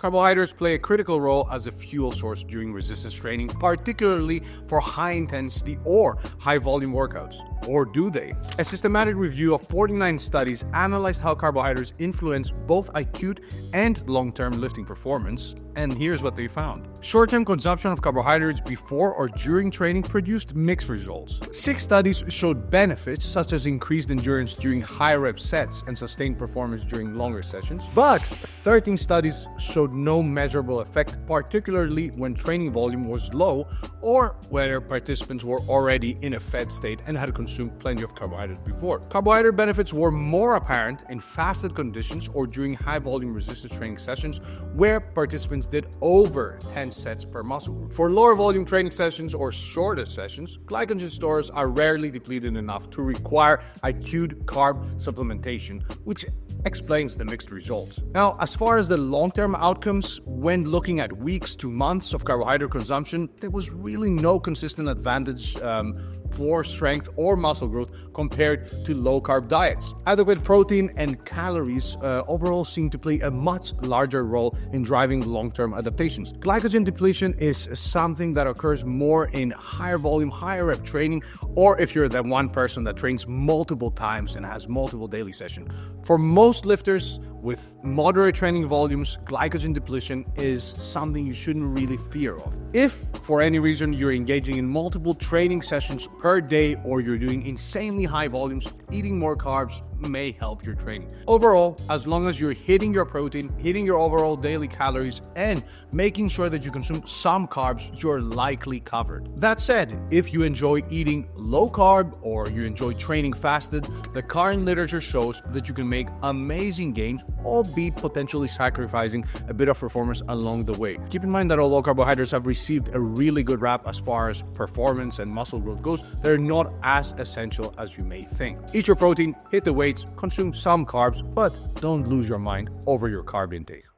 Carbohydrates play a critical role as a fuel source during resistance training, particularly for high-intensity or high-volume workouts. Or do they? A systematic review of 49 studies analyzed how carbohydrates influence both acute and long-term lifting performance, and here's what they found. Short-term consumption of carbohydrates before or during training produced mixed results. 6 studies showed benefits such as increased endurance during high-rep sets and sustained performance during longer sessions, but 13 studies showed no measurable effect, particularly when training volume was low or whether participants were already in a fed state and had consumed plenty of carbohydrate before. Carbohydrate benefits were more apparent in fasted conditions or during high-volume resistance training sessions where participants did over 10 sets per muscle group. For lower volume training sessions or shorter sessions, glycogen stores are rarely depleted enough to require acute carb supplementation, which explains the mixed results. Now, as far as the long-term outcomes, when looking at weeks to months of carbohydrate consumption, there was really no consistent advantage for strength or muscle growth compared to low-carb diets. Adequate protein and calories overall seem to play a much larger role in driving long-term adaptations. Glycogen depletion is something that occurs more in higher volume, higher rep training, or if you're that one person that trains multiple times and has multiple daily sessions. For most lifters with moderate training volumes, glycogen depletion is something you shouldn't really fear of. If for any reason you're engaging in multiple training sessions per day or you're doing insanely high volumes, eating more carbs may help your training. Overall, as long as you're hitting your protein, hitting your overall daily calories, and making sure that you consume some carbs, you're likely covered. That said, if you enjoy eating low carb or you enjoy training fasted, the current literature shows that you can make amazing gains, albeit potentially sacrificing a bit of performance along the way. Keep in mind that although carbohydrates have received a really good rap as far as performance and muscle growth goes, they're not as essential as you may think. Eat your protein, hit the weights, consume some carbs, but don't lose your mind over your carb intake.